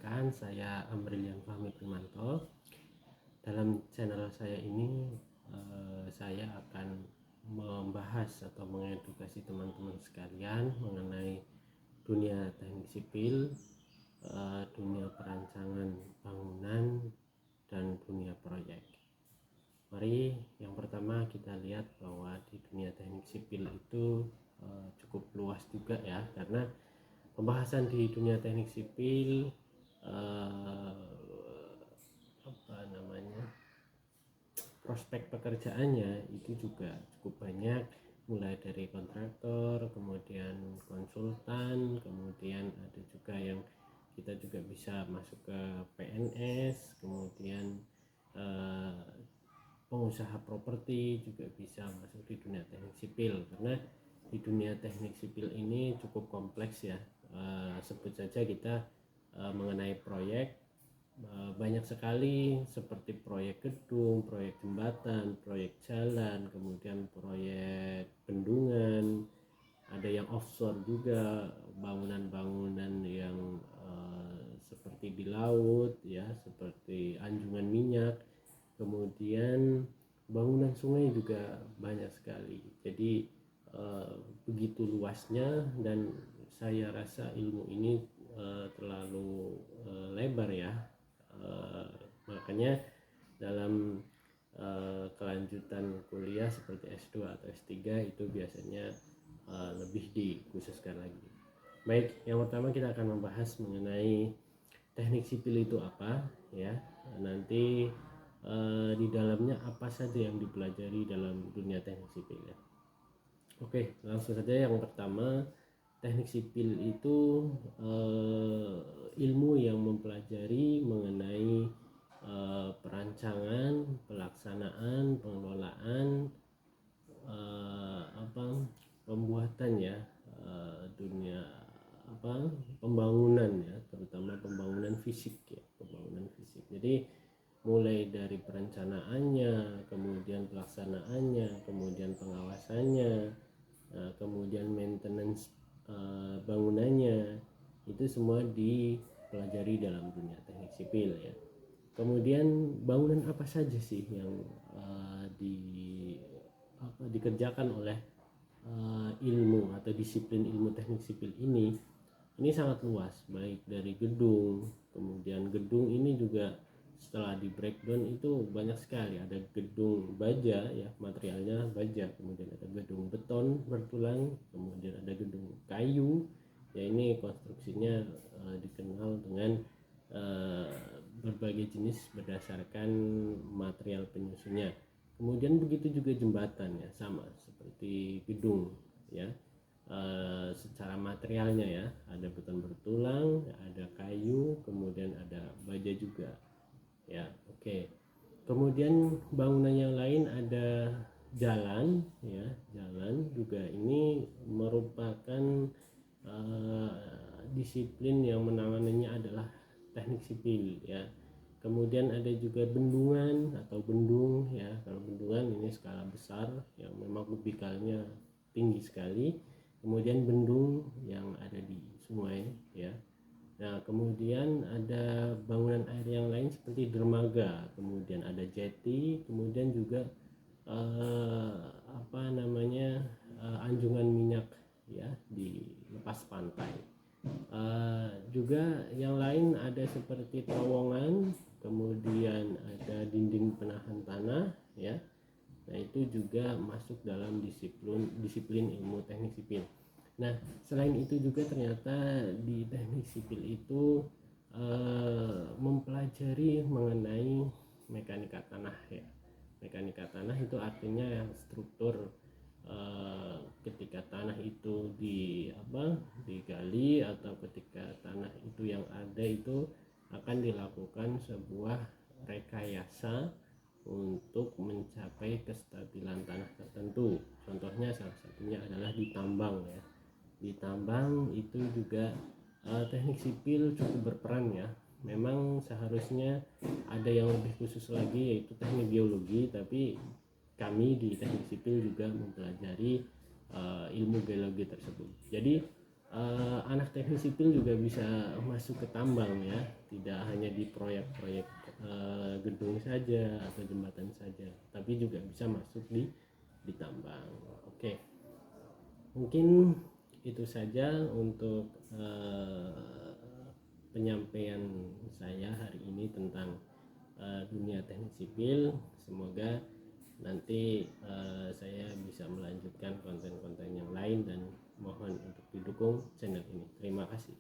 perkenalkan, saya Amrilian Fahmi Primanto. Dalam channel saya ini, saya akan membahas atau mengedukasi teman-teman sekalian mengenai dunia teknik sipil, dunia perancangan bangunan, dan dunia proyek. Mari yang pertama kita lihat bahwa di dunia teknik sipil itu cukup luas juga ya, karena pembahasan di dunia teknik sipil prospek pekerjaannya itu juga cukup banyak, mulai dari kontraktor, kemudian konsultan, kemudian ada juga yang kita juga bisa masuk ke PNS, kemudian pengusaha properti juga bisa masuk di dunia teknik sipil, karena di dunia teknik sipil ini cukup kompleks ya. Sebut saja kita mengenai proyek, banyak sekali seperti proyek gedung, proyek jembatan, proyek jalan, kemudian proyek bendungan, ada yang offshore juga, bangunan-bangunan yang seperti di laut ya, seperti anjungan minyak, kemudian bangunan sungai juga banyak sekali. Jadi begitu luasnya, dan saya rasa ilmu ini terlalu lebar ya. Makanya dalam kelanjutan kuliah seperti S2 atau S3 itu biasanya lebih dikhususkan lagi. Baik, yang pertama kita akan membahas mengenai teknik sipil itu apa ya. Nanti di dalamnya apa saja yang dipelajari dalam dunia teknik sipil ya. Oke, langsung saja. Yang pertama, teknik sipil itu ilmu yang mempelajari mengenai perancangan, pelaksanaan, pengelolaan, pembuatan ya, dunia pembangunan ya, terutama pembangunan fisik ya, pembangunan fisik. Jadi mulai dari perencanaannya, kemudian pelaksanaannya, kemudian pengawasannya, kemudian maintenance bangunannya, itu semua dipelajari dalam dunia teknik sipil ya. Kemudian bangunan apa saja sih yang dikerjakan oleh ilmu atau disiplin ilmu teknik sipil ini sangat luas, baik dari gedung, kemudian gedung ini juga setelah di breakdown itu banyak sekali. Ada gedung baja ya, materialnya baja, kemudian ada gedung beton bertulang, kemudian ada gedung kayu ya, ini konstruksinya dikenal dengan berbagai jenis berdasarkan material penyusunnya. Kemudian begitu juga jembatan ya, sama seperti gedung ya. Secara materialnya ya, ada beton bertulang, ada kayu, kemudian ada baja juga ya. Oke. Kemudian bangunan yang lain ada jalan ya. Jalan juga ini merupakan disiplin yang menanganinya adalah teknik sipil ya. Kemudian ada juga bendungan atau bendung ya. Kalau bendungan ini skala besar yang memang kubikalnya tinggi sekali. Kemudian bendung yang ada di sungai ya. Nah, kemudian ada bangunan air yang lain seperti dermaga, kemudian ada jetty, kemudian juga anjungan minyak ya di lepas pantai. Juga yang lain ada seperti terowongan, kemudian ada dinding penahan tanah ya. Nah, itu juga masuk dalam disiplin ilmu teknik sipil. Nah, selain itu juga ternyata di teknik sipil itu mempelajari mengenai mekanika tanah ya. Mekanika tanah itu artinya yang struktur ketika tanah itu digali, atau ketika tanah itu yang ada itu akan dilakukan sebuah rekayasa untuk mencapai kestabilan tanah tertentu. Contohnya salah satunya adalah di tambang ya. Di tambang itu juga teknik sipil cukup berperan ya. Memang seharusnya ada yang lebih khusus lagi, yaitu teknik geologi, tapi kami di teknik sipil juga mempelajari ilmu geologi tersebut. Jadi anak teknik sipil juga bisa masuk ke tambang ya, tidak hanya di proyek-proyek gedung saja atau jembatan saja, tapi juga bisa masuk di tambang. Oke, mungkin itu saja untuk penyampaian saya hari ini tentang dunia teknik sipil. Semoga nanti saya bisa melanjutkan konten-konten yang lain, dan mohon untuk didukung channel ini. Terima kasih.